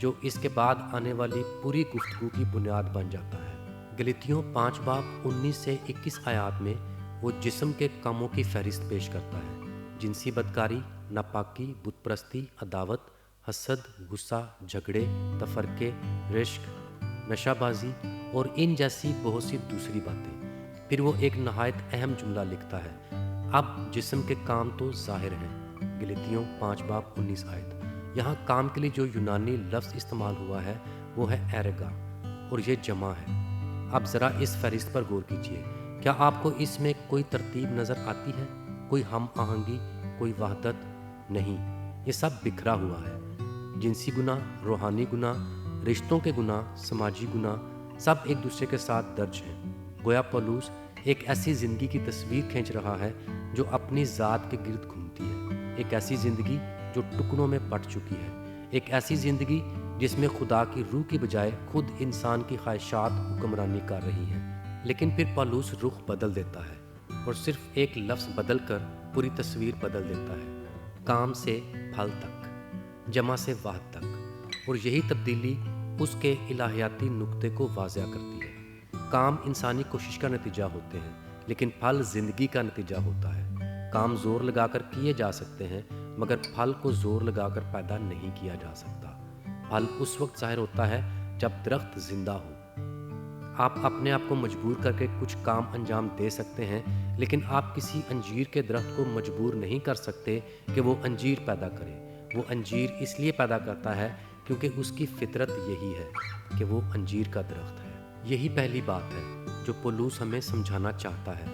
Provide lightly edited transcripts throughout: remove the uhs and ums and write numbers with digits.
جو اس کے بعد آنے والی پوری گفتگو کی بنیاد بن جاتا ہے۔ گلتیوں 5 باب 19 سے 21 آیات میں وہ جسم کے کاموں کی فہرست پیش کرتا ہے: جنسی بدکاری، ناپاکی، بت پرستی، عداوت، حسد، غصہ، جھگڑے، تفرقے، رشک، نشہ بازی اور ان جیسی بہت سی دوسری باتیں۔ پھر وہ ایک نہایت اہم جملہ لکھتا ہے: اب جسم کے کام تو ظاہر ہیں۔ گلتیوں 5 باب 19 آیت۔ یہاں کام کے لیے جو یونانی لفظ استعمال ہوا ہے وہ ہے ایرگا، اور یہ جمع ہے۔ اب ذرا اس فہرست پر غور کیجیے۔ کیا آپ کو اس میں کوئی ترتیب نظر آتی ہے؟ کوئی ہم آہنگی، کوئی وحدت؟ نہیں، یہ سب بکھرا ہوا ہے۔ جنسی گناہ، روحانی گناہ، رشتوں کے گناہ، سماجی گناہ، سب ایک دوسرے کے ساتھ درج ہیں۔ گویا پولوس ایک ایسی زندگی کی تصویر کھینچ رہا ہے جو اپنی ذات کے گرد گھومتی ہے، ایک ایسی زندگی جو ٹکڑوں میں بٹ چکی ہے، ایک ایسی زندگی جس میں خدا کی روح کی بجائے خود انسان کی خواہشات حکمرانی کر رہی ہیں۔ لیکن پھر پولوس رخ بدل دیتا ہے اور صرف ایک لفظ بدل کر پوری تصویر بدل دیتا ہے: کام سے پھل تک، جمع سے واحد تک۔ اور یہی تبدیلی اس کے الہیاتی نقطے کو واضح کرتی ہے۔ کام انسانی کوشش کا نتیجہ ہوتے ہیں، لیکن پھل زندگی کا نتیجہ ہوتا ہے۔ کام زور لگا کر کیے جا سکتے ہیں، مگر پھل کو زور لگا کر پیدا نہیں کیا جا سکتا۔ پھل اس وقت ظاہر ہوتا ہے جب درخت زندہ ہو۔ آپ اپنے آپ کو مجبور کر کے کچھ کام انجام دے سکتے ہیں، لیکن آپ کسی انجیر کے درخت کو مجبور نہیں کر سکتے کہ وہ انجیر پیدا کرے۔ وہ انجیر اس لیے پیدا کرتا ہے کیونکہ اس کی فطرت یہی ہے کہ وہ انجیر کا درخت ہے۔ یہی پہلی بات ہے جو پولوس ہمیں سمجھانا چاہتا ہے۔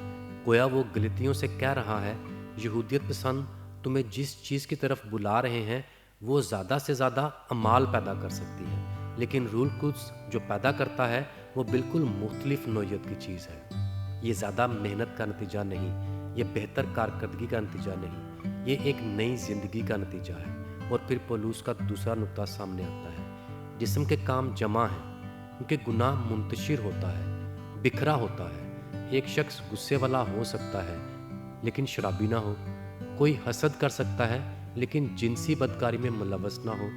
گویا وہ گلتیوں سے کہہ رہا ہے: یہودیت پسند تمہیں جس چیز کی طرف بلا رہے ہیں وہ زیادہ سے زیادہ اعمال پیدا کر سکتی ہے، لیکن روح القدس جو پیدا کرتا ہے وہ بالکل مختلف نوعیت کی چیز ہے۔ یہ زیادہ محنت کا نتیجہ نہیں، یہ بہتر کارکردگی کا نتیجہ نہیں، یہ ایک نئی زندگی کا نتیجہ ہے۔ اور پھر پولوس کا دوسرا نقطہ سامنے آتا ہے: جسم کے کام جمع ہیں، کیونکہ گناہ منتشر ہوتا ہے، بکھرا ہوتا ہے۔ ایک شخص غصے والا ہو سکتا ہے لیکن شرابی نہ ہو، کوئی حسد کر سکتا ہے لیکن جنسی بدکاری میں ملوث نہ ہو۔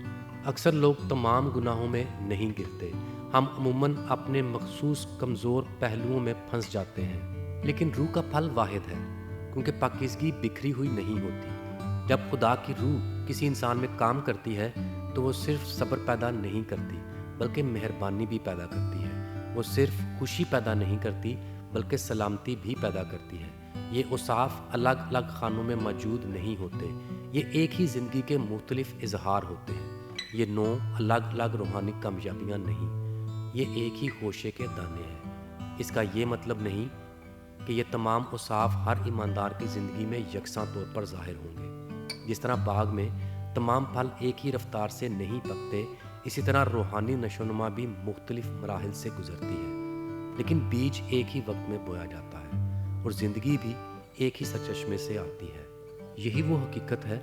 اکثر لوگ تمام گناہوں میں نہیں گرتے، ہم عموماً اپنے مخصوص کمزور پہلوؤں میں پھنس جاتے ہیں۔ لیکن روح کا پھل واحد ہے، کیونکہ پاکیزگی بکھری ہوئی نہیں ہوتی۔ جب خدا کی روح کسی انسان میں کام کرتی ہے تو وہ صرف صبر پیدا نہیں کرتی بلکہ مہربانی بھی پیدا کرتی ہے۔ وہ صرف خوشی پیدا نہیں کرتی بلکہ سلامتی بھی پیدا کرتی ہے۔ یہ اوصاف الگ الگ خانوں میں موجود نہیں ہوتے، یہ ایک ہی زندگی کے مختلف اظہار ہوتے ہیں۔ یہ 9 الگ الگ روحانی کامیابیاں نہیں، یہ ایک ہی خوشے کے دانے ہیں۔ اس کا یہ مطلب نہیں کہ یہ تمام اوصاف ہر ایماندار کی زندگی میں یکساں طور پر ظاہر ہوں گے۔ جس طرح باغ میں تمام پھل ایک ہی رفتار سے نہیں پکتے، اسی طرح روحانی نشوونما بھی مختلف مراحل سے گزرتی ہے، لیکن بیج ایک ہی وقت میں بویا جاتا ہے اور زندگی بھی ایک ہی سرچشمے سے آتی ہے۔ یہی وہ حقیقت ہے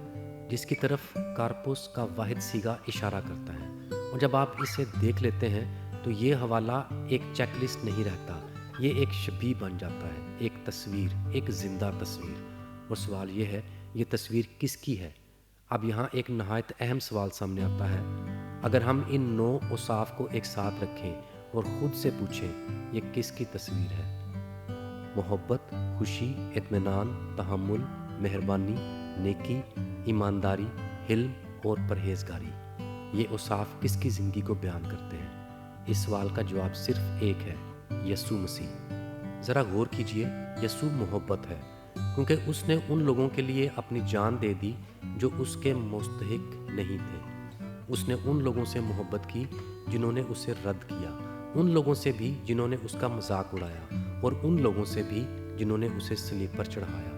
جس کی طرف کارپوس کا واحد سیگا اشارہ کرتا ہے، اور جب آپ اسے دیکھ لیتے ہیں تو یہ حوالہ ایک چیک لسٹ نہیں رہتا، یہ ایک شبیہ بن جاتا ہے، ایک تصویر، ایک زندہ تصویر۔ اور سوال یہ ہے، یہ تصویر کس کی ہے؟ اب یہاں ایک نہایت اہم سوال سامنے آتا ہے۔ اگر ہم ان 9 اوصاف کو ایک ساتھ رکھیں اور خود سے پوچھیں یہ کس کی تصویر ہے؟ محبت، خوشی، اطمینان، تحمل، مہربانی، نیکی، ایمانداری، حلم اور پرہیزگاری، یہ اوصاف کس کی زندگی کو بیان کرتے ہیں؟ اس سوال کا جواب صرف ایک ہے: یسوع مسیح۔ ذرا غور کیجئے، یسوع محبت ہے، کیونکہ اس نے ان لوگوں کے لیے اپنی جان دے دی جو اس کے مستحق نہیں تھے۔ اس نے ان لوگوں سے محبت کی جنہوں نے اسے رد کیا، ان لوگوں سے بھی جنہوں نے اس کا مذاق اڑایا، اور ان لوگوں سے بھی جنہوں نے اسے صلیب پر چڑھایا۔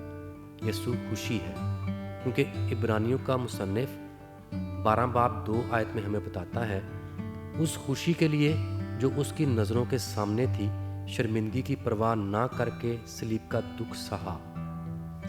یسوع خوشی ہے، کیونکہ عبرانیوں کا مصنف 12 باب 2 آیت میں ہمیں بتاتا ہے: اس خوشی کے لیے جو اس کی نظروں کے سامنے تھی، شرمندگی کی پرواہ نہ کر کے صلیب کا دکھ سہا۔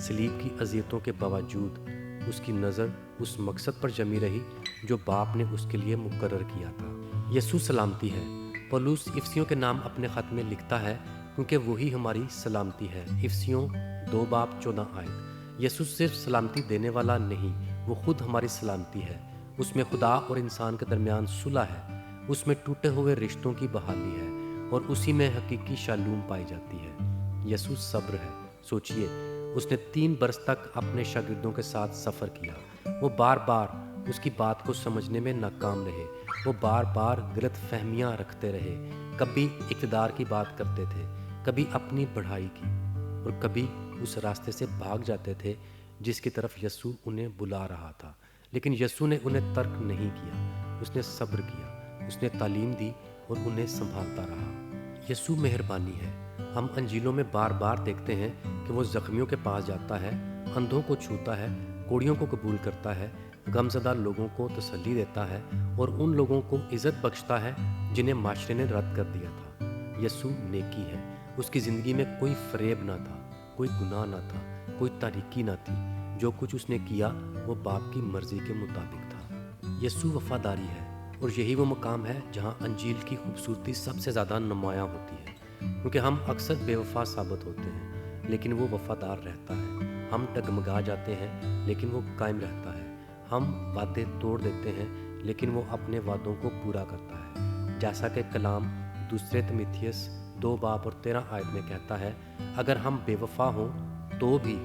صلیب کی اذیتوں کے باوجود اس کی نظر اس مقصد پر جمی رہی جو باپ نے اس کے لیے مقرر کیا تھا۔ یسوع سلامتی ہے۔ پولوس افسیوں کے نام اپنے خط میں لکھتا ہے کیونکہ وہی ہماری سلامتی ہے۔ افسیوں 2 باب 14 آیت۔ یسوع صرف سلامتی دینے والا نہیں، وہ خود ہماری سلامتی ہے۔ اس میں خدا اور انسان کے درمیان صلح ہے، اس میں ٹوٹے ہوئے رشتوں کی بحالی ہے اور اسی میں حقیقی شالوم پائی جاتی ہے۔ یسوع صبر ہے۔ سوچئے، اس نے 3 برس تک اپنے شاگردوں کے ساتھ سفر کیا۔ وہ بار بار اس کی بات کو سمجھنے میں ناکام رہے، وہ بار بار غلط فہمیاں رکھتے رہے، کبھی اقتدار کی بات کرتے تھے، کبھی اپنی بڑائی کی، اور کبھی اس راستے سے بھاگ جاتے تھے جس کی طرف یسوع انہیں بلا رہا تھا۔ لیکن یسوع نے انہیں ترک نہیں کیا، اس نے صبر کیا، اس نے تعلیم دی اور انہیں سنبھالتا رہا۔ یسوع مہربانی ہے۔ ہم انجیلوں میں بار بار دیکھتے ہیں کہ وہ زخمیوں کے پاس جاتا ہے، اندھوں کو چھوتا ہے، کوڑیوں کو قبول کرتا ہے، غمزدہ لوگوں کو تسلی دیتا ہے اور ان لوگوں کو عزت بخشتا ہے جنہیں معاشرے نے رد کر دیا تھا۔ یسوع نیکی ہے۔ اس کی زندگی میں کوئی فریب نہ تھا، کوئی گناہ نہ تھا، کوئی تاریکی نہ تھی۔ جو کچھ اس نے کیا وہ باپ کی مرضی کے مطابق تھا۔ یسوع وفاداری ہے، اور یہی وہ مقام ہے جہاں انجیل کی خوبصورتی سب سے زیادہ نمایاں ہوتی ہے، کیونکہ ہم اکثر بے وفا ثابت ہوتے ہیں لیکن وہ وفادار رہتا ہے۔ ہم ڈگمگا جاتے ہیں لیکن وہ قائم رہتا ہے۔ ہم وعدے توڑ دیتے ہیں لیکن وہ اپنے وعدوں کو پورا کرتا ہے۔ جیسا کہ کلام 2 تیموتھیوس 2:13 میں کہتا ہے، اگر ہم بے وفا ہوں تو بھی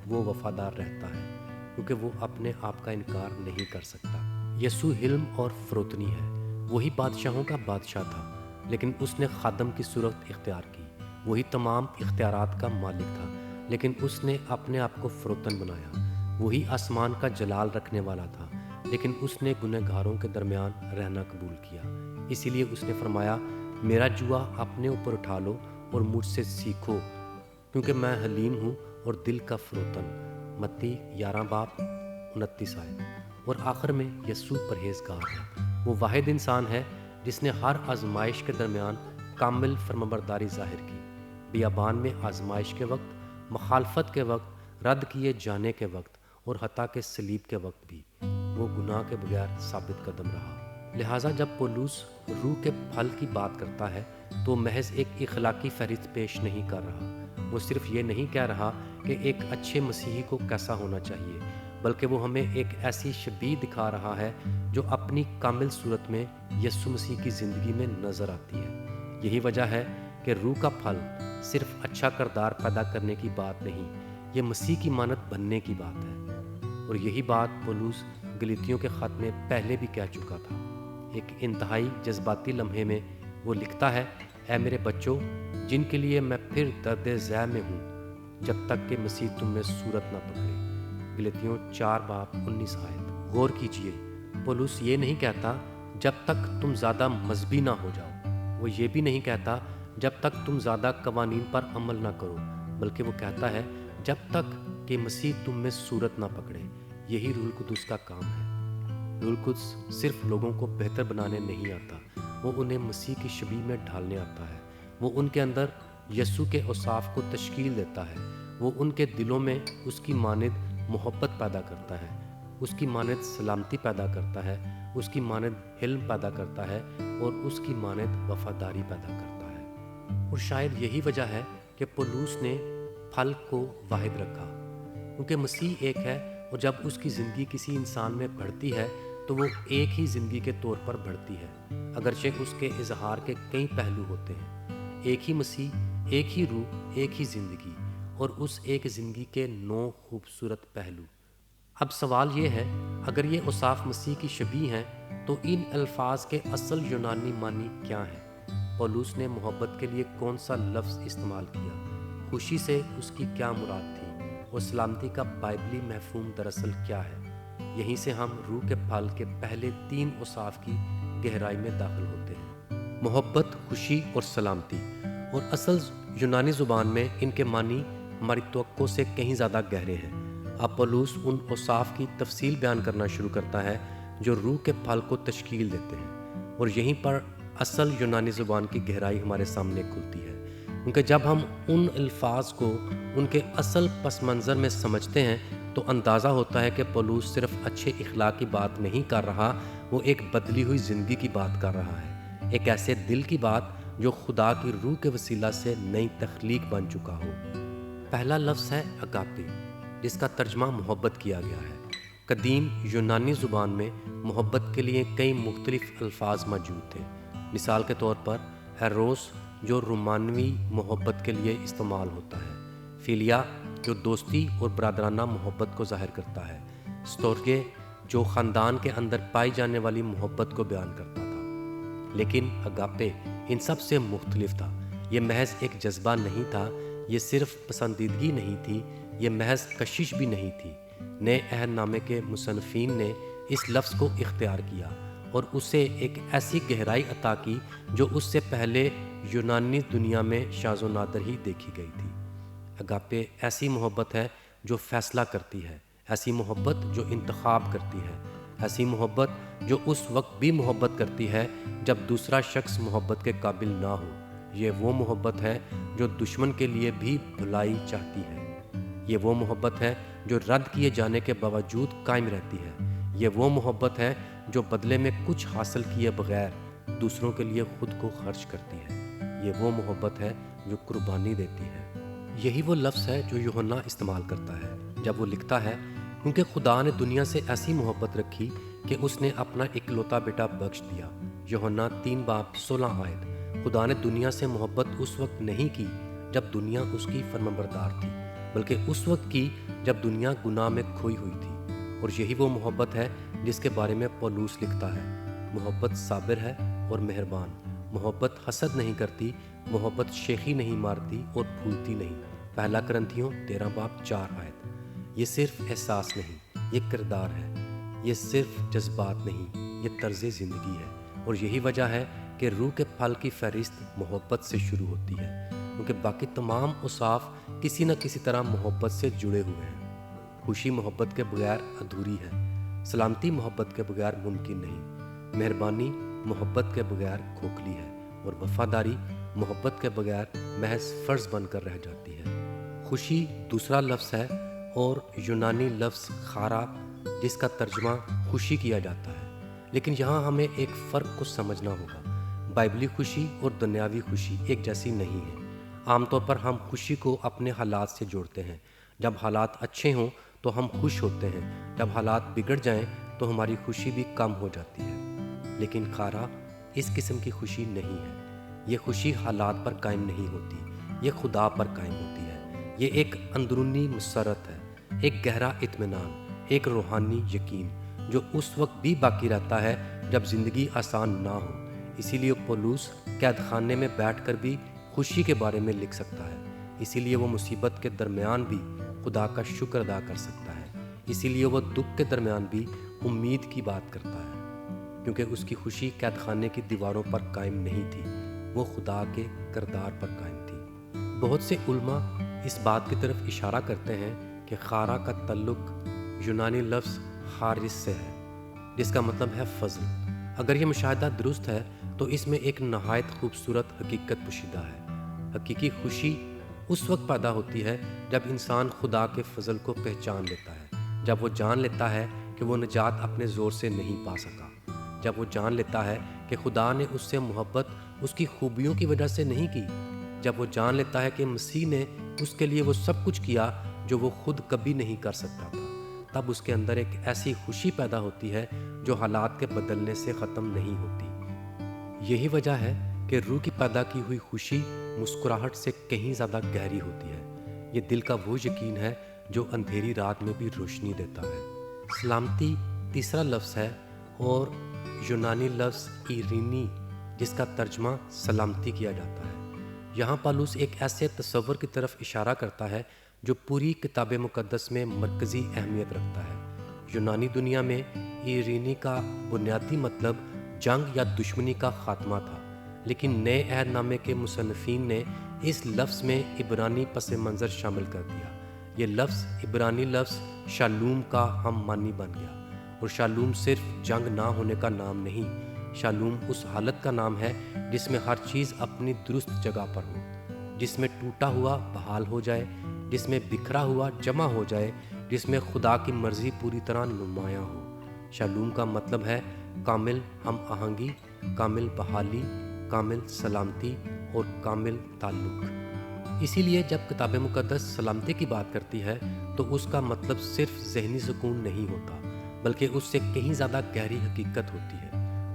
وہ وفادار رہتا ہے، کیونکہ وہ اپنے آپ کا انکار نہیں کر سکتا۔ یسوع حلم اور فروتنی ہے۔ وہی بادشاہوں کا بادشاہ تھا لیکن اس نے خادم کی صورت اختیار کی۔ وہی تمام اختیارات کا مالک تھا لیکن اس نے اپنے آپ کو فروتن بنایا۔ وہی آسمان کا جلال رکھنے والا تھا لیکن اس نے گنہگاروں کے درمیان رہنا قبول کیا۔ اسی لیے اس نے فرمایا، میرا جوا اپنے اوپر اٹھا لو اور مجھ سے سیکھو، کیونکہ میں حلیم ہوں اور دل کا فروتن۔ متی 11:29۔ اور آخر میں یسوع پرہیزگار ہے۔ وہ واحد انسان ہے جس نے ہر آزمائش کے درمیان کامل فرمانبرداری ظاہر کی۔ بیابان میں آزمائش کے وقت، مخالفت کے وقت، رد کیے جانے کے وقت اور حتیٰ کہ صلیب کے وقت بھی وہ گناہ کے بغیر ثابت قدم رہا۔ لہٰذا جب پولس روح کے پھل کی بات کرتا ہے تو محض ایک اخلاقی فہرست پیش نہیں کر رہا۔ وہ صرف یہ نہیں کہہ رہا کہ ایک اچھے مسیحی کو کیسا ہونا چاہیے، بلکہ وہ ہمیں ایک ایسی شبیہ دکھا رہا ہے جو اپنی کامل صورت میں یسوع مسیح کی زندگی میں نظر آتی ہے۔ یہی وجہ ہے کہ روح کا پھل صرف اچھا کردار پیدا کرنے کی بات نہیں، یہ مسیح کی مانند بننے کی بات ہے۔ اور یہی بات پولس گلاطیوں کے خط میں پہلے بھی کہہ چکا تھا۔ ایک انتہائی جذباتی لمحے میں وہ لکھتا ہے، اے میرے بچوں، جن کے لیے میں پھر درد ذہ میں ہوں، جب تک کہ مسیح تم میں صورت نہ پکڑے۔ گلاطیوں 4:19۔ غور کیجئے، پولس یہ نہیں کہتا جب تک تم زیادہ مذہبی نہ ہو جاؤ، وہ یہ بھی نہیں کہتا جب تک تم زیادہ قوانین پر عمل نہ کرو، بلکہ وہ کہتا ہے جب تک کہ مسیح تم میں صورت نہ پکڑے۔ یہی روح القدس کا کام ہے۔ روح القدس صرف لوگوں کو بہتر بنانے نہیں آتا، وہ انہیں مسیح کی شبیہ میں ڈھالنے آتا ہے۔ وہ ان کے اندر یسوع کے اوصاف کو تشکیل دیتا ہے۔ وہ ان کے دلوں میں اس کی مانند محبت پیدا کرتا ہے، اس کی مانند سلامتی پیدا کرتا ہے، اس کی مانند حلم پیدا کرتا ہے اور اس کی مانند وفاداری پیدا کرتا ہے۔ اور شاید یہی وجہ ہے کہ پولس نے پھل کو واحد رکھا، کیونکہ مسیح ایک ہے اور جب اس کی زندگی کسی انسان میں بڑھتی ہے تو وہ ایک ہی زندگی کے طور پر بڑھتی ہے، اگرچہ اس کے اظہار کے کئی پہلو ہوتے ہیں۔ ایک ہی مسیح، ایک ہی روح، ایک ہی زندگی، اور اس ایک زندگی کے 9 خوبصورت پہلو۔ اب سوال یہ ہے، اگر یہ اوصاف مسیح کی شبیہ ہیں تو ان الفاظ کے اصل یونانی معنی کیا ہیں؟ پولس نے محبت کے لیے کون سا لفظ استعمال کیا؟ خوشی سے اس کی کیا مراد تھی؟ اور سلامتی کا بائبلی مفہوم دراصل کیا ہے؟ یہیں سے ہم روح کے پھل کے پہلے 3 اوصاف کی گہرائی میں داخل ہوتے ہیں: محبت، خوشی اور سلامتی۔ اور اصل یونانی زبان میں ان کے معنی ہماری توقع سے کہیں زیادہ گہرے ہیں۔ اب پولس ان اوصاف کی تفصیل بیان کرنا شروع کرتا ہے جو روح کے پھل کو تشکیل دیتے ہیں، اور یہیں پر اصل یونانی زبان کی گہرائی ہمارے سامنے کھلتی ہے، کیونکہ جب ہم ان الفاظ کو ان کے اصل پس منظر میں سمجھتے ہیں تو اندازہ ہوتا ہے کہ پولس صرف اچھے اخلاق کی بات نہیں کر رہا، وہ ایک بدلی ہوئی زندگی کی بات کر رہا ہے، ایک ایسے دل کی بات جو خدا کی روح کے وسیلہ سے نئی تخلیق بن چکا ہو۔ پہلا لفظ ہے اگاپے، جس کا ترجمہ محبت کیا گیا ہے۔ قدیم یونانی زبان میں محبت کے لیے کئی مختلف الفاظ موجود تھے۔ مثال کے طور پر ایروس جو رومانوی محبت کے لیے استعمال ہوتا ہے، فیلیا جو دوستی اور برادرانہ محبت کو ظاہر کرتا ہے، سٹورگے جو خاندان کے اندر پائی جانے والی محبت کو بیان کرتا تھا۔ لیکن اگاپے ان سب سے مختلف تھا۔ یہ محض ایک جذبہ نہیں تھا، یہ صرف پسندیدگی نہیں تھی، یہ محض کشش بھی نہیں تھی۔ نئے عہد نامے کے مصنفین نے اس لفظ کو اختیار کیا اور اسے ایک ایسی گہرائی عطا کی جو اس سے پہلے یونانی دنیا میں شاذ و نادر ہی دیکھی گئی تھی۔ اگاپے ایسی محبت ہے جو فیصلہ کرتی ہے، ایسی محبت جو انتخاب کرتی ہے، ایسی محبت جو اس وقت بھی محبت کرتی ہے جب دوسرا شخص محبت کے قابل نہ ہو۔ یہ وہ محبت ہے جو دشمن کے لیے بھی بھلائی چاہتی ہے۔ یہ وہ محبت ہے جو رد کیے جانے کے باوجود قائم رہتی ہے۔ یہ وہ محبت ہے جو بدلے میں کچھ حاصل کیے بغیر دوسروں کے لیے خود کو خرچ کرتی ہے۔ یہ وہ محبت ہے جو قربانی دیتی ہے۔ یہی وہ لفظ ہے جو یوحنا استعمال کرتا ہے جب وہ لکھتا ہے، کیونکہ خدا نے دنیا سے ایسی محبت رکھی کہ اس نے اپنا اکلوتا بیٹا بخش دیا۔ یوحنا 3:16۔ خدا نے دنیا سے محبت اس وقت نہیں کی جب دنیا اس کی فرمانبردار تھی، بلکہ اس وقت کی جب دنیا گناہ میں کھوئی ہوئی تھی۔ اور یہی وہ محبت ہے جس کے بارے میں پولوس لکھتا ہے، محبت صابر ہے اور مہربان، محبت حسد نہیں کرتی، محبت شیخی نہیں مارتی اور پھولتی نہیں۔ پہلا کرنتھیوں 13:4۔ یہ صرف احساس نہیں، یہ کردار ہے۔ یہ صرف جذبات نہیں، یہ طرز زندگی ہے۔ اور یہی وجہ ہے کہ روح کے پھل کی فہرست محبت سے شروع ہوتی ہے، کیونکہ باقی تمام اوصاف کسی نہ کسی طرح محبت سے جڑے ہوئے ہیں۔ خوشی محبت کے بغیر ادھوری ہے، سلامتی محبت کے بغیر ممکن نہیں، مہربانی محبت کے بغیر کھوکھلی ہے، اور وفاداری محبت کے بغیر محض فرض بن کر رہ جاتی ہے۔ خوشی دوسرا لفظ ہے اور یونانی لفظ خارا جس کا ترجمہ خوشی کیا جاتا ہے، لیکن یہاں ہمیں ایک فرق کو سمجھنا ہوگا۔ بائبلی خوشی اور دنیاوی خوشی ایک جیسی نہیں ہے۔ عام طور پر ہم خوشی کو اپنے حالات سے جوڑتے ہیں۔ جب حالات اچھے ہوں تو ہم خوش ہوتے ہیں، جب حالات بگڑ جائیں تو ہماری خوشی بھی کم ہو جاتی ہے۔ لیکن خارا اس قسم کی خوشی نہیں ہے۔ یہ خوشی حالات پر قائم نہیں ہوتی، یہ خدا پر قائم ہوتی ہے۔ یہ ایک اندرونی مسرت ہے، ایک گہرا اطمینان، ایک روحانی یقین جو اس وقت بھی باقی رہتا ہے جب زندگی آسان نہ ہو۔ اسی لیے پولوس قید خانے میں بیٹھ کر بھی خوشی کے بارے میں لکھ سکتا ہے۔ اسی لیے وہ مصیبت کے درمیان بھی خدا کا شکر ادا کر سکتا ہے۔ اسی لیے وہ دکھ کے درمیان بھی امید کی بات کرتا ہے، کیونکہ اس کی خوشی قید خانے کی دیواروں پر قائم نہیں تھی، وہ خدا کے کردار پر قائم تھی۔ بہت سے علماء اس بات کی طرف اشارہ کرتے ہیں کہ خارا کا تعلق یونانی لفظ خارس سے ہے، جس کا مطلب ہے فضل۔ اگر یہ مشاہدہ درست ہے تو اس میں ایک نہایت خوبصورت حقیقت پوشیدہ ہے۔ حقیقی خوشی اس وقت پیدا ہوتی ہے جب انسان خدا کے فضل کو پہچان لیتا ہے، جب وہ جان لیتا ہے کہ وہ نجات اپنے زور سے نہیں پا سکا، جب وہ جان لیتا ہے کہ خدا نے اس سے محبت اس کی خوبیوں کی وجہ سے نہیں کی، جب وہ جان لیتا ہے کہ مسیح نے اس کے لیے وہ سب کچھ کیا جو وہ خود کبھی نہیں کر سکتا تھا، تب اس کے اندر ایک ایسی خوشی پیدا ہوتی ہے جو حالات کے بدلنے سے ختم نہیں ہوتی۔ یہی وجہ ہے کہ روح کی پیدا کی ہوئی خوشی مسکراہٹ سے کہیں زیادہ گہری ہوتی ہے۔ یہ دل کا وہ یقین ہے جو اندھیری رات میں بھی روشنی دیتا ہے۔ سلامتی تیسرا لفظ ہے اور یونانی لفظ ایرینی جس کا ترجمہ سلامتی کیا جاتا ہے۔ یہاں پالوس ایک ایسے تصور کی طرف اشارہ کرتا ہے جو پوری کتاب مقدس میں مرکزی اہمیت رکھتا ہے۔ یونانی دنیا میں ایرینی کا بنیادی مطلب جنگ یا دشمنی کا خاتمہ تھا، لیکن نئے عہد نامے کے مصنفین نے اس لفظ میں عبرانی پس منظر شامل کر دیا۔ یہ لفظ عبرانی لفظ شالوم کا ہم معنی بن گیا، اور شالوم صرف جنگ نہ ہونے کا نام نہیں، شالوم اس حالت کا نام ہے جس میں ہر چیز اپنی درست جگہ پر ہو، جس میں ٹوٹا ہوا بحال ہو جائے، جس میں بکھرا ہوا جمع ہو جائے، جس میں خدا کی مرضی پوری طرح نمایاں ہو۔ شالوم کا مطلب ہے کامل ہم آہنگی، کامل بحالی، کامل سلامتی اور کامل تعلق۔ اسی لیے جب کتاب مقدس سلامتی کی بات کرتی ہے تو اس کا مطلب صرف ذہنی سکون نہیں ہوتا، بلکہ اس سے کہیں زیادہ گہری حقیقت ہوتی ہے۔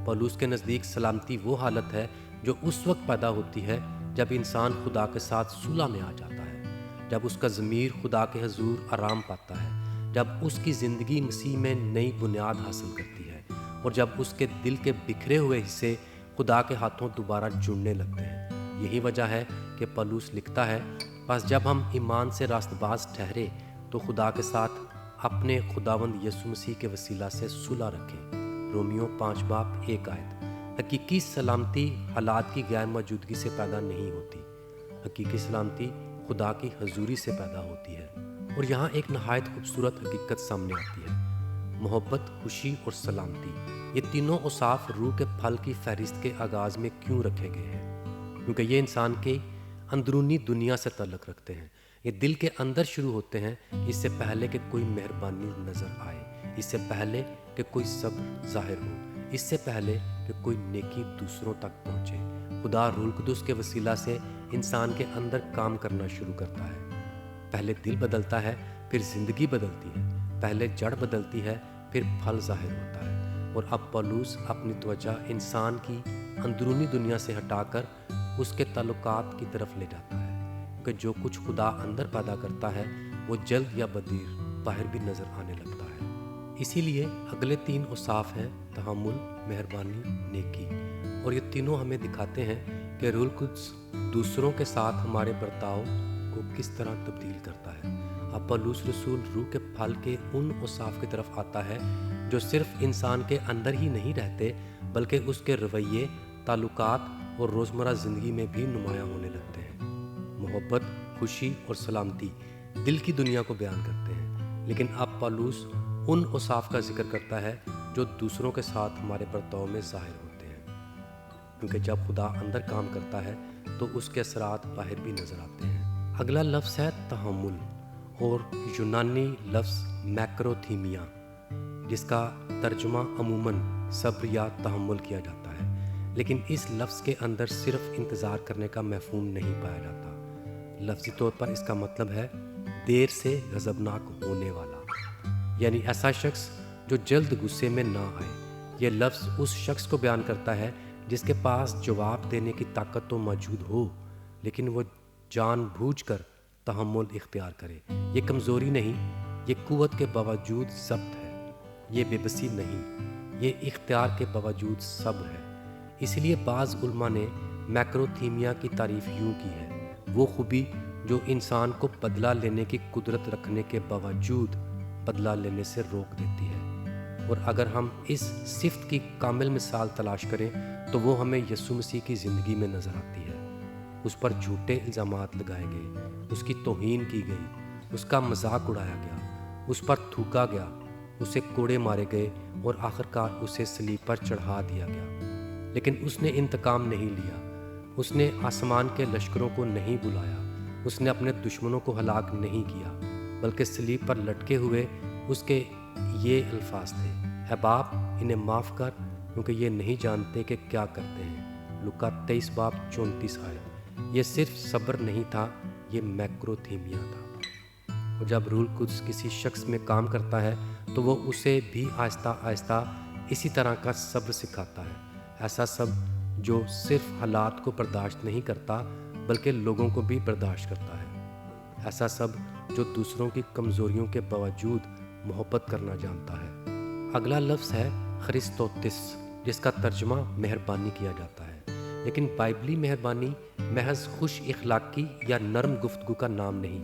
پولس کے نزدیک سلامتی وہ حالت ہے جو اس وقت پیدا ہوتی ہے جب انسان خدا کے ساتھ صلح میں آ جاتا ہے، جب اس کا ضمیر خدا کے حضور آرام پاتا ہے، جب اس کی زندگی مسیح میں نئی بنیاد حاصل کرتی ہے، اور جب اس کے دل کے بکھرے ہوئے حصے خدا کے ہاتھوں دوبارہ جڑنے لگتے ہیں۔ یہی وجہ ہے کہ پولس لکھتا ہے، بس جب ہم ایمان سے راست باز ٹھہرے تو خدا کے ساتھ اپنے خداوند یسوع مسیح کے وسیلہ سے صلح رکھیں۔ رومیو 5:1۔ حقیقی سلامتی حالات کی غیر موجودگی سے پیدا نہیں ہوتی، حقیقی سلامتی خدا کی حضوری سے پیدا ہوتی ہے۔ اور یہاں ایک نہایت خوبصورت حقیقت سامنے آتی ہے۔ محبت، خوشی اور سلامتی، یہ تینوں اوصاف روح کے پھل کی فہرست کے آغاز میں کیوں رکھے گئے ہیں؟ کیونکہ یہ انسان کے اندرونی دنیا سے تعلق رکھتے ہیں۔ یہ دل کے اندر شروع ہوتے ہیں، اس سے پہلے کہ کوئی مہربانی نظر آئے، اس سے پہلے کہ کوئی صبر ظاہر ہو، اس سے پہلے کہ کوئی نیکی دوسروں تک پہنچے۔ خدا روح القدس کے وسیلہ سے انسان کے اندر کام کرنا شروع کرتا ہے۔ پہلے دل بدلتا ہے، پھر زندگی بدلتی ہے، پہلے جڑ بدلتی ہے، پھر پھل ظاہر ہوتا ہے۔ اور اب پولس اپنی توجہ انسان کی اندرونی دنیا سے ہٹا کر اس کے تعلقات کی طرف لے جاتا ہے، کہ جو کچھ خدا اندر پیدا کرتا ہے وہ جلد یا بدیر باہر بھی نظر آنے لگتا ہے۔ اسی لیے اگلے 3 اوصاف ہیں تحمل، مہربانی، نیکی، اور یہ تینوں ہمیں دکھاتے ہیں کہ روح القدس دوسروں کے ساتھ ہمارے برتاؤ کو کس طرح تبدیل کرتا ہے۔ اب پولس رسول روح کے پھل کے ان اوصاف کی طرف آتا ہے جو صرف انسان کے اندر ہی نہیں رہتے، بلکہ اس کے رویے، تعلقات اور روزمرہ زندگی میں بھی نمایاں ہونے لگتے ہیں۔ محبت، خوشی اور سلامتی دل کی دنیا کو بیان کرتے ہیں، لیکن اب پولس ان اوصاف کا ذکر کرتا ہے جو دوسروں کے ساتھ ہمارے برتاؤ میں ظاہر ہوتے ہیں، کیونکہ جب خدا اندر کام کرتا ہے تو اس کے اثرات باہر بھی نظر آتے ہیں۔ اگلا لفظ ہے تحمل، اور یونانی لفظ میکروتھیمیا، جس کا ترجمہ عموماً صبر یا تحمل کیا جاتا ہے، لیکن اس لفظ کے اندر صرف انتظار کرنے کا مفہوم نہیں پایا جاتا۔ لفظی طور پر اس کا مطلب ہے دیر سے غضبناک ہونے والا، یعنی ایسا شخص جو جلد غصے میں نہ آئے۔ یہ لفظ اس شخص کو بیان کرتا ہے جس کے پاس جواب دینے کی طاقت تو موجود ہو، لیکن وہ جان بوجھ کر تحمل اختیار کرے۔ یہ کمزوری نہیں، یہ قوت کے باوجود ضبط ہے۔ یہ بے بسی نہیں، یہ اختیار کے باوجود صبر ہے۔ اس لیے بعض علماء نے میکروتھیمیا کی تعریف یوں کی ہے، وہ خوبی جو انسان کو بدلہ لینے کی قدرت رکھنے کے باوجود بدلہ لینے سے روک دیتی ہے۔ اور اگر ہم اس صفت کی کامل مثال تلاش کریں تو وہ ہمیں یسوع مسیح کی زندگی میں نظر آتی ہے۔ اس پر جھوٹے الزامات لگائے گئے، اس کی توہین کی گئی، اس کا مذاق اڑایا گیا، اس پر تھوکا گیا، اسے کوڑے مارے گئے اور آخرکار اسے صلیب پر چڑھا دیا گیا۔ لیکن اس نے انتقام نہیں لیا، اس نے آسمان کے لشکروں کو نہیں بلایا، اس نے اپنے دشمنوں کو ہلاک نہیں کیا، بلکہ صلیب پر لٹکے ہوئے اس کے یہ الفاظ تھے، اے باپ انہیں معاف کر کیونکہ یہ نہیں جانتے کہ کیا کرتے ہیں۔ لوکا 23:34۔ یہ صرف صبر نہیں تھا، یہ میکروتھیمیا تھا۔ اور جب روح القدس کسی شخص میں کام کرتا ہے تو وہ اسے بھی آہستہ آہستہ اسی طرح کا صبر سکھاتا ہے، ایسا صبر جو صرف حالات کو برداشت نہیں کرتا بلکہ لوگوں کو بھی برداشت کرتا ہے، ایسا صبر جو دوسروں کی کمزوریوں کے باوجود محبت کرنا جانتا ہے۔ اگلا لفظ ہے خرستوتس، جس کا ترجمہ مہربانی کیا جاتا ہے، لیکن بائبلی مہربانی محض خوش اخلاقی یا نرم گفتگو کا نام نہیں۔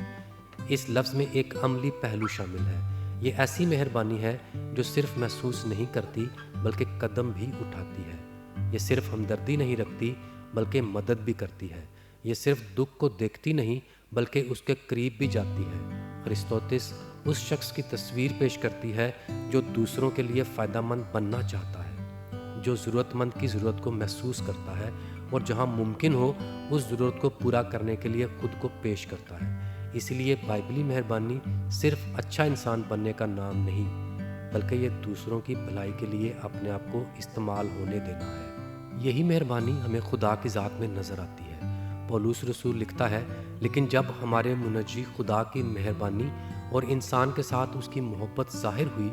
اس لفظ میں ایک عملی پہلو شامل ہے۔ یہ ایسی مہربانی ہے جو صرف محسوس نہیں کرتی بلکہ قدم بھی اٹھاتی ہے۔ یہ صرف ہمدردی نہیں رکھتی بلکہ مدد بھی کرتی ہے۔ یہ صرف دکھ کو دیکھتی نہیں بلکہ اس کے قریب بھی جاتی ہے۔ خرستوتس اس شخص کی تصویر پیش کرتی ہے جو دوسروں کے لیے فائدہ مند بننا چاہتا ہے، جو ضرورت مند کی ضرورت کو محسوس کرتا ہے اور جہاں ممکن ہو اس ضرورت کو پورا کرنے کے لیے خود کو پیش کرتا ہے۔ اس لیے بائبلی مہربانی صرف اچھا انسان بننے کا نام نہیں بلکہ یہ دوسروں کی بھلائی کے لیے اپنے آپ کو استعمال ہونے دینا ہے۔ یہی مہربانی ہمیں خدا کی ذات میں نظر آتی ہے۔ پولس رسول لکھتا ہے، لیکن جب ہمارے منجی خدا کی مہربانی اور انسان کے ساتھ اس کی محبت ظاہر ہوئی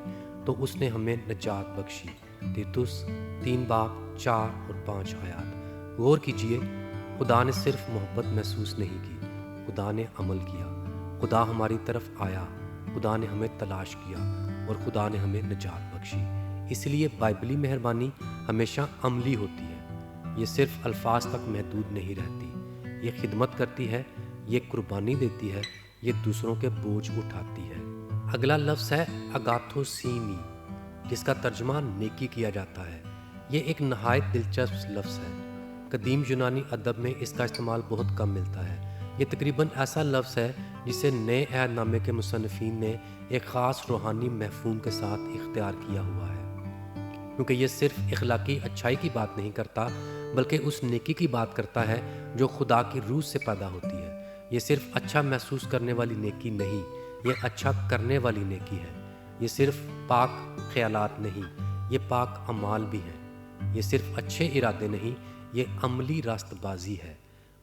تو اس نے ہمیں نجات بخشی۔ تیتس 3:4 اور 5 آیات۔ غور کیجئے، خدا نے صرف محبت محسوس نہیں کی، خدا نے عمل کیا۔ خدا ہماری طرف آیا، خدا نے ہمیں تلاش کیا اور خدا نے ہمیں نجات بخشی۔ اس لیے بائبلی مہربانی ہمیشہ عملی ہوتی ہے، یہ صرف الفاظ تک محدود نہیں رہتی، یہ خدمت کرتی ہے، یہ قربانی دیتی ہے، یہ دوسروں کے بوجھ اٹھاتی ہے۔ اگلا لفظ ہے اگاتھوسینی، جس کا ترجمہ نیکی کیا جاتا ہے۔ یہ ایک نہایت دلچسپ لفظ ہے۔ قدیم یونانی ادب میں اس کا استعمال بہت کم ملتا ہے۔ یہ تقریباً ایسا لفظ ہے جسے نئے عہد نامے کے مصنفین نے ایک خاص روحانی مفہوم کے ساتھ اختیار کیا ہوا ہے، کیونکہ یہ صرف اخلاقی اچھائی کی بات نہیں کرتا، بلکہ اس نیکی کی بات کرتا ہے جو خدا کی روح سے پیدا ہوتی ہے۔ یہ صرف اچھا محسوس کرنے والی نیکی نہیں، یہ اچھا کرنے والی نیکی ہے۔ یہ صرف پاک خیالات نہیں، یہ پاک اعمال بھی ہیں۔ یہ صرف اچھے ارادے نہیں، یہ عملی راست بازی ہے۔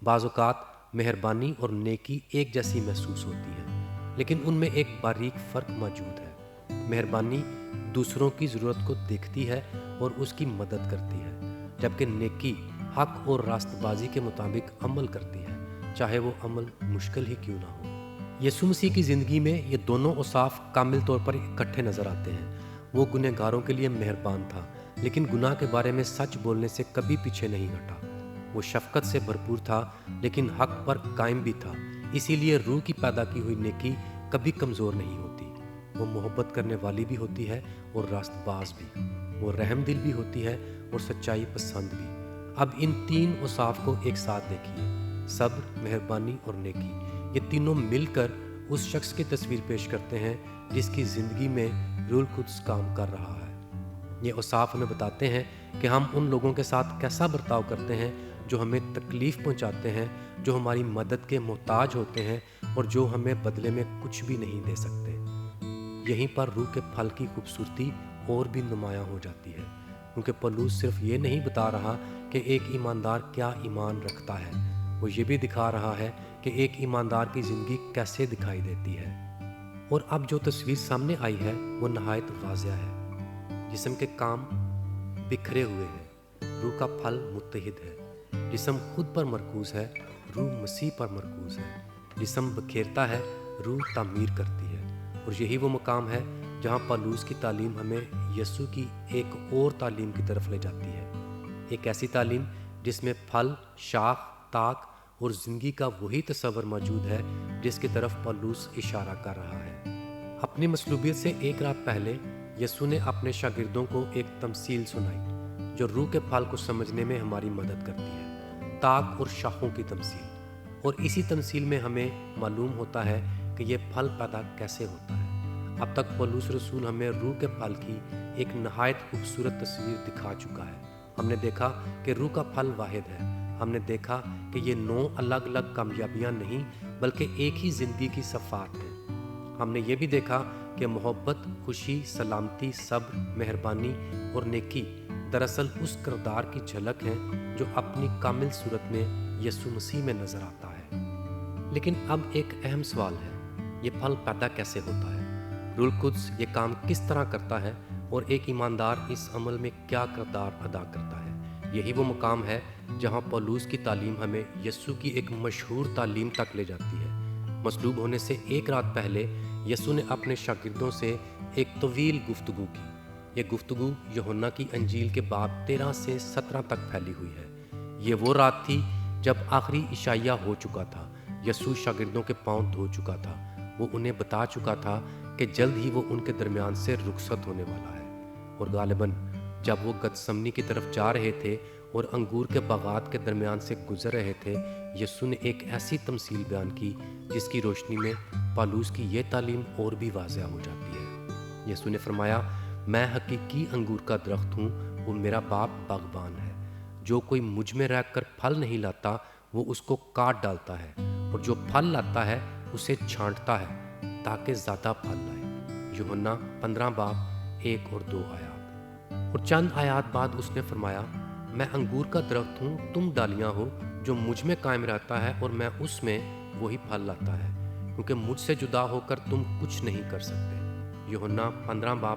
بعض اوقات مہربانی اور نیکی ایک جیسی محسوس ہوتی ہے، لیکن ان میں ایک باریک فرق موجود ہے۔ مہربانی دوسروں کی ضرورت کو دیکھتی ہے اور اس کی مدد کرتی ہے، جبکہ نیکی حق اور راست بازی کے مطابق عمل کرتی ہے، چاہے وہ عمل مشکل ہی کیوں نہ ہو۔ یسوع مسیح کی زندگی میں یہ دونوں اوصاف کامل طور پر اکٹھے نظر آتے ہیں۔ وہ گنہگاروں کے لیے مہربان تھا، لیکن گناہ کے بارے میں سچ بولنے سے کبھی پیچھے نہیں ہٹا۔ وہ شفقت سے بھرپور تھا، لیکن حق پر قائم بھی تھا۔ اسی لیے روح کی پیدا کی ہوئی نیکی کبھی کمزور نہیں ہوتی۔ وہ محبت کرنے والی بھی ہوتی ہے اور راست باز بھی۔ وہ رحم دل بھی ہوتی ہے اور سچائی پسند بھی۔ اب ان تین اوصاف کو ایک ساتھ دیکھیے، صبر، مہربانی اور نیکی۔ یہ تینوں مل کر اس شخص کی تصویر پیش کرتے ہیں جس کی زندگی میں روح القدس کام کر رہا ہے۔ یہ اوصاف ہمیں بتاتے ہیں کہ ہم ان لوگوں کے ساتھ کیسا برتاؤ کرتے ہیں جو ہمیں تکلیف پہنچاتے ہیں، جو ہماری مدد کے محتاج ہوتے ہیں اور جو ہمیں بدلے میں کچھ بھی نہیں دے سکتے۔ یہیں پر روح کے پھل کی خوبصورتی اور بھی نمایاں ہو جاتی ہے، کیونکہ پولس صرف یہ نہیں بتا رہا کہ ایک ایماندار کیا ایمان رکھتا ہے، وہ یہ بھی دکھا رہا ہے کہ ایک ایماندار کی زندگی کیسے دکھائی دیتی ہے۔ اور اب جو تصویر سامنے آئی ہے وہ نہایت واضح ہے۔ جسم کے کام بکھرے ہوئے ہیں، روح کا پھل متحد ہے۔ جسم خود پر مرکوز ہے، روح مسیح پر مرکوز ہے۔ جسم بکھیرتا ہے، روح تعمیر کرتی ہے۔ اور یہی وہ مقام ہے جہاں پولس کی تعلیم ہمیں یسوع کی ایک اور تعلیم کی طرف لے جاتی ہے، ایک ایسی تعلیم جس میں پھل، شاخ، تاک اور زندگی کا وہی تصور موجود ہے جس کی طرف پولس اشارہ کر رہا ہے۔ اپنی مصلوبیت سے ایک رات پہلے یسوع نے اپنے شاگردوں کو ایک تمثیل سنائی جو روح کے پھل کو سمجھنے میں ہماری مدد کرتی ہے، تاک اور شاخوں کی تمثیل۔ اور اسی تمثیل میں ہمیں معلوم ہوتا ہے کہ یہ پھل پیدا کیسے ہوتا ہے۔ اب تک پولس رسول ہمیں روح کے پھل کی ایک نہایت خوبصورت تصویر دکھا چکا ہے۔ ہم نے دیکھا کہ روح کا پھل واحد ہے۔ ہم نے دیکھا کہ یہ 9 الگ الگ کامیابیاں نہیں بلکہ ایک ہی زندگی کی صفات ہیں۔ ہم نے یہ بھی دیکھا کہ محبت، خوشی، سلامتی، صبر، مہربانی اور نیکی دراصل اس کردار کی جھلک ہیں جو اپنی کامل صورت میں یسوع مسیح میں نظر آتا ہے۔ لیکن اب ایک اہم سوال ہے، یہ پھل پیدا کیسے ہوتا ہے؟ روح القدس یہ کام کس طرح کرتا ہے اور ایک ایماندار اس عمل میں کیا کردار ادا کرتا ہے؟ یہی وہ مقام ہے جہاں پولس کی تعلیم ہمیں یسوع کی ایک مشہور تعلیم تک لے جاتی ہے۔ مصلوب ہونے سے ایک رات پہلے یسوع نے اپنے شاگردوں سے ایک طویل گفتگو کی۔ یہ گفتگو یوحنا کی انجیل کے باب 13 سے 17 تک پھیلی ہوئی ہے۔ یہ وہ رات تھی جب آخری عشائیہ ہو چکا تھا۔ یسوع شاگردوں کے پاؤں دھو چکا تھا۔ وہ انہیں بتا چکا تھا کہ جلد ہی وہ ان کے درمیان سے رخصت ہونے والا ہے۔ اور غالباً جب وہ گتسمنی کی طرف جا رہے تھے اور انگور کے باغات کے درمیان سے گزر رہے تھے، یسوع نے ایک ایسی تمثیل بیان کی جس کی روشنی میں پولس کی یہ تعلیم اور بھی واضح ہو جاتی ہے۔ یسوع نے فرمایا، میں حقیقی انگور کا درخت ہوں، وہ میرا باپ باغبان ہے۔ جو کوئی مجھ میں رہ کر پھل نہیں لاتا وہ اس کو کاٹ ڈالتا ہے، اور جو پھل لاتا ہے اسے چھانٹتا ہے تاکہ زیادہ پھل لائے۔ یوحنا 15 باب 1 اور 2 آیات۔ اور چند آیات بعد اس نے فرمایا، میں انگور کا درخت ہوں، تم ڈالیاں ہو۔ جو مجھ میں قائم رہتا ہے اور میں اس میں، وہی پھل لاتا ہے، کیونکہ مجھ سے جدا ہو کر تم کچھ نہیں کر سکتے۔ یوحنا 15 باب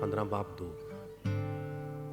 15:2।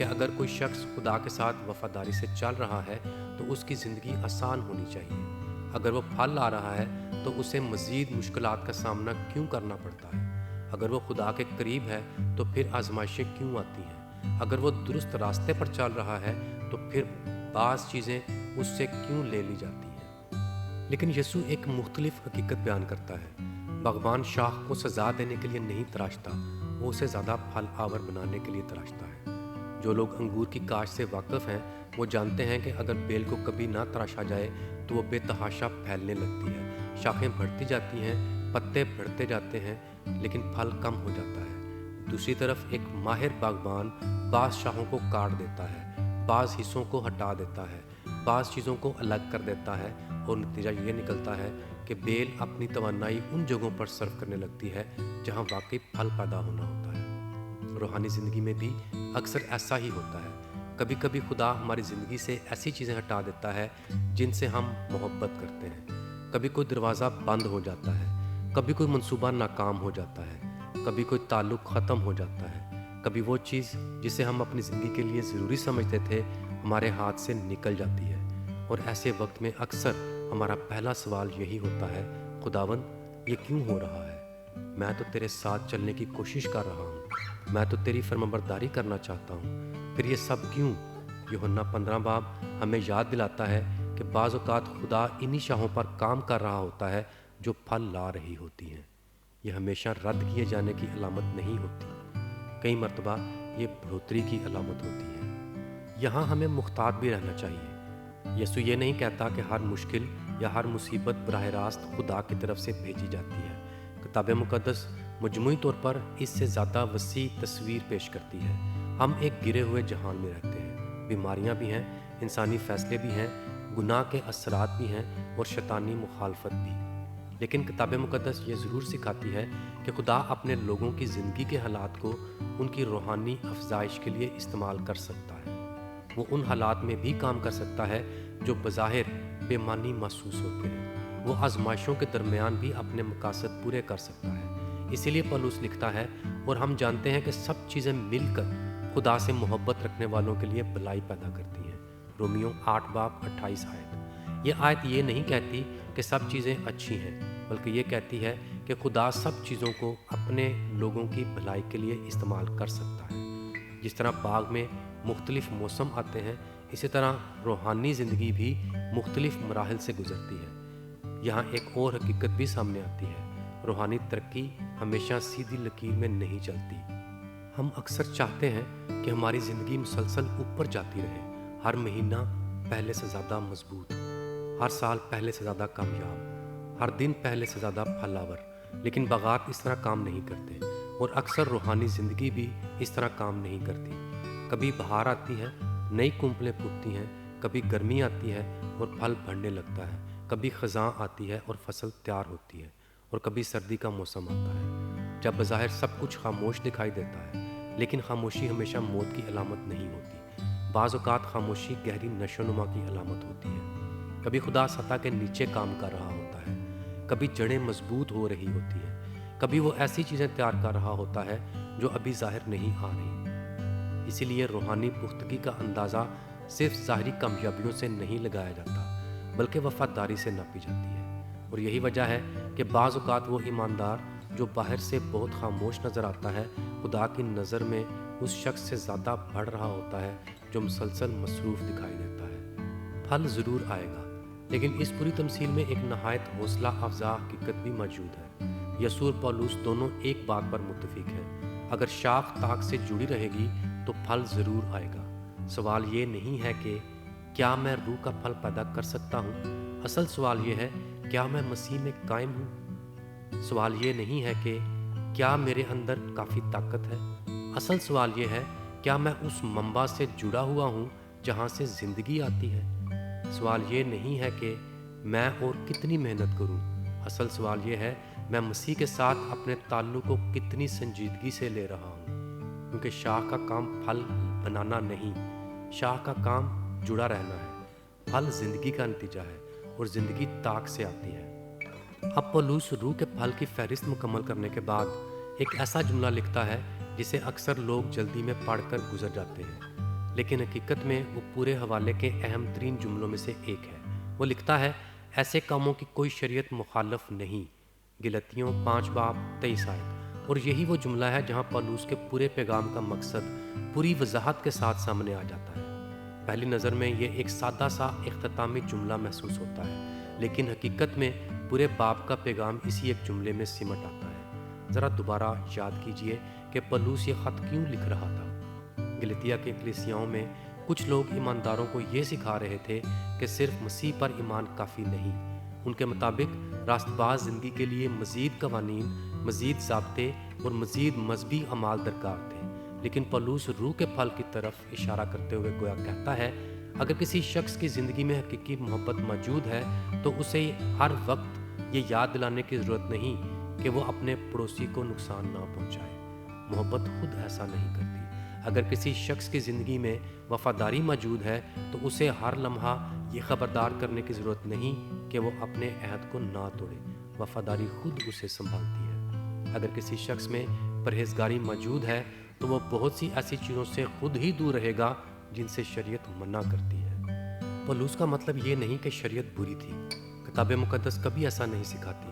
کہ اگر کوئی شخص خدا کے ساتھ وفاداری سے چل رہا ہے تو اس کی زندگی آسان ہونی چاہیے۔ اگر وہ پھل لا رہا ہے تو اسے مزید مشکلات کا سامنا کیوں کرنا پڑتا ہے؟ اگر وہ خدا کے قریب ہے تو پھر آزمائشیں کیوں آتی ہیں؟ اگر وہ درست راستے پر چل رہا ہے تو پھر بعض چیزیں اس سے کیوں لے لی جاتی ہیں؟ لیکن یسوع ایک مختلف حقیقت بیان کرتا ہے۔ باغبان شاخ کو سزا دینے کے لیے نہیں تراشتا، وہ اسے زیادہ پھل آور بنانے کے لیے تراشتا ہے۔ جو لوگ انگور کی کاشت سے واقف ہیں وہ جانتے ہیں کہ اگر بیل کو کبھی نہ تراشا جائے تو وہ بے تحاشا پھیلنے لگتی ہے، شاخیں بڑھتی جاتی ہیں، پتے بڑھتے جاتے ہیں، لیکن پھل کم ہو جاتا ہے۔ دوسری طرف ایک ماہر باغبان بعض شاخوں کو کاٹ دیتا ہے، بعض حصوں کو ہٹا دیتا ہے، بعض چیزوں کو الگ کر دیتا ہے، اور نتیجہ یہ نکلتا ہے کہ بیل اپنی توانائی ان جگہوں پر صرف کرنے لگتی ہے جہاں واقعی پھل پیدا ہونا ہوتا ہے۔ روحانی زندگی میں بھی اکثر ایسا ہی ہوتا ہے۔ کبھی کبھی خدا ہماری زندگی سے ایسی چیزیں ہٹا دیتا ہے جن سے ہم محبت کرتے ہیں۔ کبھی کوئی دروازہ بند ہو جاتا ہے، کبھی کوئی منصوبہ ناکام ہو جاتا ہے، کبھی کوئی تعلق ختم ہو جاتا ہے، کبھی وہ چیز جسے ہم اپنی زندگی کے لیے ضروری سمجھتے تھے ہمارے ہاتھ سے نکل جاتی ہے، اور ایسے وقت میں اکثر ہمارا پہلا سوال یہی ہوتا ہے، خداوند یہ کیوں ہو رہا ہے؟ میں تو تیرے ساتھ چلنے کی کوشش کر رہا ہوں، میں تو تیری فرمانبرداری کرنا چاہتا ہوں، پھر یہ سب کیوں؟ یوحنا 15 باب ہمیں یاد دلاتا ہے کہ بعض اوقات خدا انہی شاخوں پر کام کر رہا ہوتا ہے جو پھل لا رہی ہوتی ہیں۔ یہ ہمیشہ رد کیے جانے کی علامت نہیں ہوتی، کئی مرتبہ یہ بڑھوتری کی علامت ہوتی ہے۔ یہاں ہمیں محتاط بھی رہنا چاہیے۔ یسوع یہ نہیں کہتا کہ ہر مشکل یا ہر مصیبت براہ راست خدا کی طرف سے بھیجی جاتی ہے۔ کتاب مقدس مجموعی طور پر اس سے زیادہ وسیع تصویر پیش کرتی ہے۔ ہم ایک گرے ہوئے جہان میں رہتے ہیں، بیماریاں بھی ہیں، انسانی فیصلے بھی ہیں، گناہ کے اثرات بھی ہیں اور شیطانی مخالفت بھی۔ لیکن کتاب مقدس یہ ضرور سکھاتی ہے کہ خدا اپنے لوگوں کی زندگی کے حالات کو ان کی روحانی افزائش کے لیے استعمال کر سکتا ہے۔ وہ ان حالات میں بھی کام کر سکتا ہے جو بظاہر بے معنی محسوس ہوتے ہیں۔ وہ آزمائشوں کے درمیان بھی اپنے مقاصد پورے کر سکتا ہے۔ اسی لیے پولس لکھتا ہے، اور ہم جانتے ہیں کہ سب چیزیں مل کر خدا سے محبت رکھنے والوں کے لیے بھلائی پیدا کرتی ہیں۔ رومیو 8 باب 28 آیت۔ یہ آیت یہ نہیں کہتی کہ سب چیزیں اچھی ہیں، بلکہ یہ کہتی ہے کہ خدا سب چیزوں کو اپنے لوگوں کی بھلائی کے لیے استعمال کر سکتا ہے۔ جس طرح باغ میں مختلف موسم آتے ہیں، اسی طرح روحانی زندگی بھی مختلف مراحل سے گزرتی ہے۔ یہاں ایک اور حقیقت بھی سامنے آتی ہے، روحانی ترقی ہمیشہ سیدھی لکیر میں نہیں چلتی۔ ہم اکثر چاہتے ہیں کہ ہماری زندگی مسلسل اوپر جاتی رہے، ہر مہینہ پہلے سے زیادہ مضبوط، ہر سال پہلے سے زیادہ کامیاب، ہر دن پہلے سے زیادہ پھلاور۔ لیکن باغات اس طرح کام نہیں کرتے، اور اکثر روحانی زندگی بھی اس طرح کام نہیں کرتی۔ کبھی بہار آتی ہے، نئی کونپلیں پھوٹتی ہیں، کبھی گرمی آتی ہے اور پھل بڑھنے لگتا ہے، کبھی خزاں آتی ہے اور فصل تیار ہوتی ہے، اور کبھی سردی کا موسم آتا ہے جب بظاہر سب کچھ خاموش دکھائی دیتا ہے۔ لیکن خاموشی ہمیشہ موت کی علامت نہیں ہوتی، بعض اوقات خاموشی گہری نشو و نما کی علامت ہوتی ہے۔ کبھی خدا سطح کے نیچے کام کر رہا ہوتا ہے، کبھی جڑیں مضبوط ہو رہی ہوتی ہیں، کبھی وہ ایسی چیزیں تیار کر رہا ہوتا ہے جو ابھی ظاہر نہیں آ رہی۔ اسی لیے روحانی پختگی کا اندازہ صرف ظاہری کامیابیوں سے نہیں لگایا جاتا، بلکہ وفاداری سے ناپی جاتی ہے۔ اور یہی وجہ ہے کہ بعض اوقات وہ ایماندار جو باہر سے بہت خاموش نظر آتا ہے، خدا کی نظر میں اس شخص سے زیادہ بڑھ رہا ہوتا ہے جو مسلسل مصروف دکھائی دیتا ہے۔ پھل ضرور آئے گا، لیکن اس پوری تمثیل میں ایک نہایت حوصلہ افزا حقیقت بھی موجود ہے۔ یسوع اور پولس دونوں ایک بات پر متفق ہیں، اگر شاخ تاک سے جڑی رہے گی تو پھل ضرور آئے گا۔ سوال یہ نہیں ہے کہ کیا میں روح کا پھل پیدا کر سکتا ہوں، اصل سوال یہ ہے کیا میں مسیح میں قائم ہوں۔ سوال یہ نہیں ہے کہ کیا میرے اندر کافی طاقت ہے، اصل سوال یہ ہے کیا میں اس منبع سے جڑا ہوا ہوں جہاں سے زندگی آتی ہے۔ سوال یہ نہیں ہے کہ میں اور کتنی محنت کروں، اصل سوال یہ ہے میں مسیح کے ساتھ اپنے تعلق کو کتنی سنجیدگی سے لے رہا ہوں۔ کیونکہ شاخ کا کام پھل بنانا نہیں، شاخ کا کام جڑا رہنا ہے۔ پھل زندگی کا نتیجہ ہے اور زندگی طاق سے آتی ہے۔ اب پولس روح کے پھل کی فہرست مکمل کرنے کے بعد ایک ایسا جملہ لکھتا ہے جسے اکثر لوگ جلدی میں پڑھ کر گزر جاتے ہیں۔ لیکن حقیقت میں وہ پورے حوالے کے اہم ترین جملوں میں سے ایک ہے۔ وہ لکھتا ہے ایسے کاموں کی کوئی شریعت مخالف نہیں، غلطیوں 5 باب 23 آیت۔ اور یہی وہ جملہ ہے جہاں پالوس کے پورے پیغام کا مقصد پوری وضاحت کے ساتھ سامنے آ جاتا ہے۔ پہلی نظر میں یہ ایک سادہ سا اختتامی جملہ محسوس ہوتا ہے، لیکن حقیقت میں پورے باب کا پیغام اسی ایک جملے میں سمٹ آتا ہے۔ ذرا دوبارہ یاد کیجئے کہ پالوس یہ خط کیوں لکھ رہا تھا۔ گلتیا کے کلیسیاؤں میں کچھ لوگ ایمانداروں کو یہ سکھا رہے تھے کہ صرف مسیح پر ایمان کافی نہیں۔ ان کے مطابق راست باز زندگی کے لیے مزید قوانین، مزید ضابطے اور مزید مذہبی اعمال درکار تھے۔ لیکن پالوس روح کے پھل کی طرف اشارہ کرتے ہوئے گویا کہتا ہے، اگر کسی شخص کی زندگی میں حقیقی محبت موجود ہے تو اسے ہر وقت یہ یاد دلانے کی ضرورت نہیں کہ وہ اپنے پڑوسی کو نقصان نہ پہنچائے۔ محبت خود ایسا نہیں کرتی۔ اگر کسی شخص کی زندگی میں وفاداری موجود ہے تو اسے ہر لمحہ یہ خبردار کرنے کی ضرورت نہیں کہ وہ اپنے عہد کو نہ توڑے۔ وفاداری خود اسے سنبھالتی ہے۔ اگر کسی شخص میں پرہیزگاری موجود ہے تو وہ بہت سی ایسی چیزوں سے خود ہی دور رہے گا جن سے شریعت منع کرتی ہے۔ پالوس کا مطلب یہ نہیں کہ شریعت بری تھی۔ کتاب مقدس کبھی ایسا نہیں سکھاتی،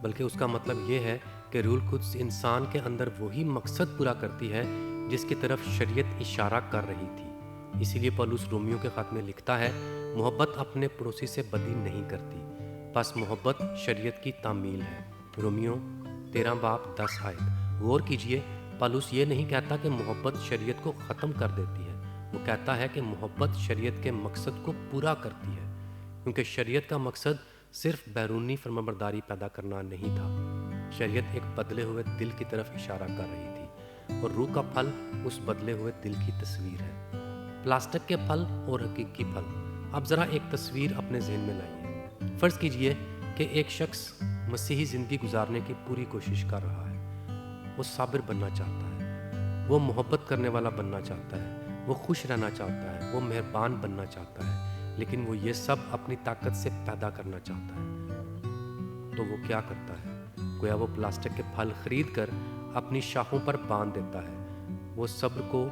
بلکہ اس کا مطلب یہ ہے کہ روح القدس انسان کے اندر وہی مقصد پورا کرتی ہے جس کی طرف شریعت اشارہ کر رہی تھی۔ اسی لیے پالوس رومیو کے خط میں لکھتا ہے، محبت اپنے پڑوسی سے بدی نہیں کرتی، بس محبت شریعت کی تعمیل ہے۔ رومیو 13 باب 10 آیت۔ غور کیجئے، پالوس یہ نہیں کہتا کہ محبت شریعت کو ختم کر دیتی ہے، وہ کہتا ہے کہ محبت شریعت کے مقصد کو پورا کرتی ہے، کیونکہ شریعت کا مقصد صرف بیرونی فرمانبرداری پیدا کرنا نہیں تھا۔ شریعت ایک بدلے ہوئے دل کی طرف اشارہ کر رہی تھی، اور روح کا پھل اس بدلے ہوئے دل کی تصویر ہے۔ پلاسٹک کے پھل اور حقیقی پھل۔ اب ذرا ایک تصویر اپنے ذہن میں لائیے۔ فرض کیجئے کہ ایک شخص مسیحی زندگی گزارنے کی پوری کوشش کر رہا ہے۔ وہ صابر بننا چاہتا ہے، وہ محبت کرنے والا بننا چاہتا ہے، وہ خوش رہنا چاہتا ہے، وہ مہربان بننا چاہتا ہے، لیکن وہ یہ سب اپنی طاقت سے پیدا کرنا چاہتا ہے۔ تو وہ کیا کرتا ہے؟ گویا وہ پلاسٹک کے پھل خرید کر اپنی شاخوں پر باندھ دیتا ہے۔ وہ صبر کو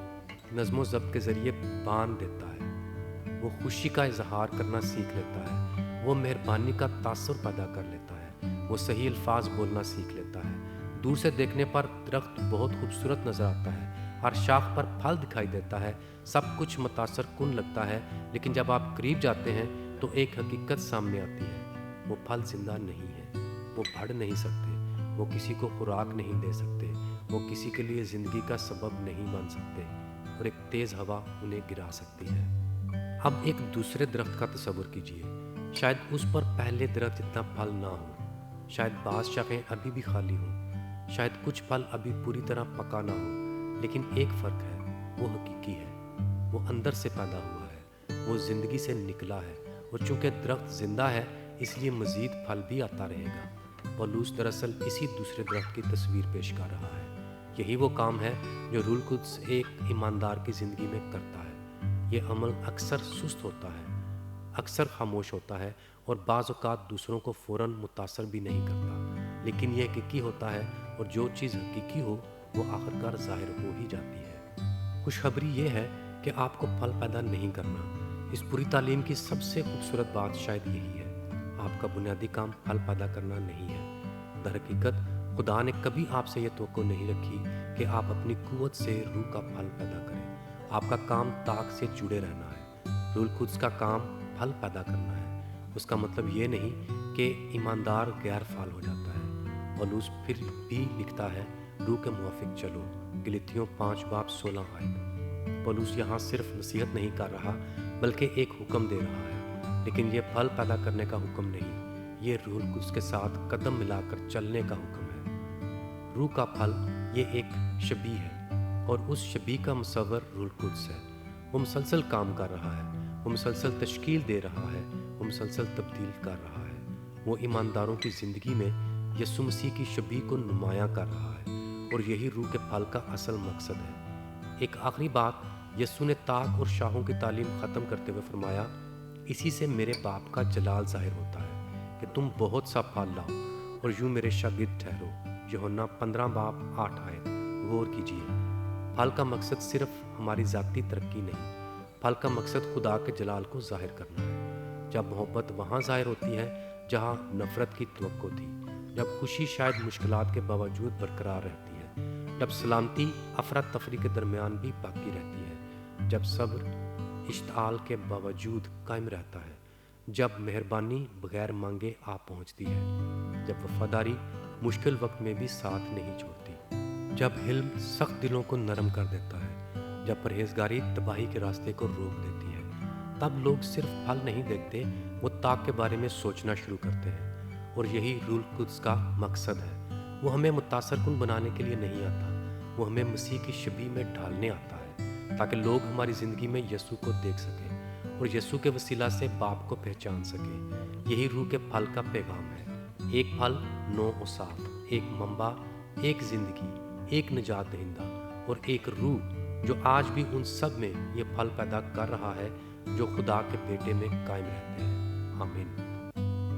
نظم و ضبط کے ذریعے باندھ دیتا ہے۔ وہ خوشی کا اظہار کرنا سیکھ لیتا ہے۔ وہ مہربانی کا تاثر پیدا کر لیتا ہے۔ وہ صحیح الفاظ بولنا سیکھ لیتا ہے۔ دور سے دیکھنے پر درخت بہت خوبصورت نظر آتا ہے، ہر شاخ پر پھل دکھائی دیتا ہے، سب کچھ متاثر کن لگتا ہے، لیکن جب آپ قریب جاتے ہیں تو ایک حقیقت سامنے آتی ہے، وہ پھل زندہ نہیں ہے، وہ بڑھ نہیں سکتے، وہ کسی کو خوراک نہیں دے سکتے، وہ کسی کے لیے زندگی کا سبب نہیں بن سکتے، اور ایک تیز ہوا انہیں گرا سکتی ہے۔ اب ایک دوسرے درخت کا تصور کیجئے، شاید اس پر پہلے درخت جتنا پھل نہ ہو، شاید بعض شاخیں ابھی بھی خالی ہوں، شاید کچھ پھل ابھی پوری طرح پکا نہ ہو، لیکن ایک فرق ہے، وہ حقیقی ہے، وہ اندر سے پیدا ہوا ہے، وہ زندگی سے نکلا ہے، اور چونکہ درخت زندہ ہے اس لیے مزید پھل بھی آتا رہے گا۔ پالوس دراصل اسی دوسرے درخت کی تصویر پیش کر رہا ہے۔ یہی وہ کام ہے جو روح القدس ایک ایماندار کی زندگی میں کرتا ہے۔ یہ عمل اکثر سست ہوتا ہے، اکثر خاموش ہوتا ہے، اور بعض اوقات دوسروں کو فوراً متاثر بھی نہیں کرتا، لیکن یہ حقیقی ہوتا ہے، اور جو چیز حقیقی ہو وہ آخرکار ظاہر ہو ہی جاتی ہے۔ خوشخبری یہ ہے کہ آپ کو پھل پیدا نہیں کرنا۔ اس پوری تعلیم کی سب سے خوبصورت بات شاید یہی ہے، آپ کا بنیادی کام پھل پیدا کرنا نہیں ہے۔ در حقیقت خدا نے کبھی آپ سے یہ توقع نہیں رکھی کہ آپ اپنی قوت سے روح کا پھل پیدا کریں۔ آپ کا کام طاق سے جڑے رہنا ہے۔ روح القدس کا کام پھل پیدا کرنا ہے۔ اس کا مطلب یہ نہیں کہ ایماندار غیر فعال ہو جاتا ہے۔ پالوس پھر بھی لکھتا ہے، روح کے موافق چلو، غلطیوں 5 باب 16 آیت۔ پالوس یہاں صرف نصیحت نہیں کر رہا بلکہ ایک حکم دے رہا ہے، لیکن یہ پھل پیدا کرنے کا حکم نہیں، یہ روح القدس کے ساتھ قدم ملا کر چلنے کا حکم ہے۔ روح کا پھل یہ ایک شبیہ ہے، اور اس شبیہ کا مصور روح القدس ہے۔ وہ مسلسل کام کر رہا ہے، وہ مسلسل تشکیل دے رہا ہے، وہ مسلسل تبدیل کر رہا ہے۔ وہ ایمانداروں کی زندگی میں یسوع مسیح کی شبیہ کو نمایاں کر رہا ہے، اور یہی روح کے پھل کا اصل مقصد ہے۔ ایک آخری بات، یسوع نے طاق اور شاہوں کی تعلیم ختم کرتے ہوئے فرمایا، اسی سے میرے باپ کا جلال ظاہر ہوتا ہے کہ تم بہت سا پھل لاؤ اور یوں میرے شاگرد ٹھہرو۔ یوحنا 15 باب 8 آیت۔ غور کیجیے، پھل کا مقصد صرف ہماری ذاتی ترقی نہیں پھل کا مقصد خدا کے جلال کو ظاہر کرنا ہے۔ جب محبت وہاں ظاہر ہوتی ہے جہاں نفرت کی توقع تھی، جب خوشی شاید مشکلات کے باوجود برقرار رہتی ہے، جب سلامتی افراتفری کے درمیان بھی باقی رہتی ہے، جب صبر اشتعال کے باوجود قائم رہتا ہے، جب مہربانی بغیر مانگے آ پہنچتی ہے، جب وفاداری مشکل وقت میں بھی ساتھ نہیں چھوڑتی، جب حلم سخت دلوں کو نرم کر دیتا ہے، جب پرہیزگاری تباہی کے راستے کو روک دیتی ہے، تب لوگ صرف پھل نہیں دیکھتے، وہ طاق کے بارے میں سوچنا شروع کرتے ہیں۔ اور یہی روح القدس کا مقصد ہے۔ وہ ہمیں متاثر کن بنانے کے لیے نہیں آتا، وہ ہمیں مسیح کی شبیہ میں ڈھالنے آتا ہے، تاکہ لوگ ہماری زندگی میں یسوع کو دیکھ سکیں اور یسوع کے وسیلہ سے باپ کو پہچان سکیں۔ یہی روح کے پھل کا پیغام ہے۔ ایک پھل نو و صاف، ایک منبع، ایک زندگی، ایک نجات دہندہ اور ایک روح جو آج بھی ان سب میں یہ پھل پیدا کر رہا ہے جو خدا کے بیٹے میں قائم رہتے ہیں۔ آمین۔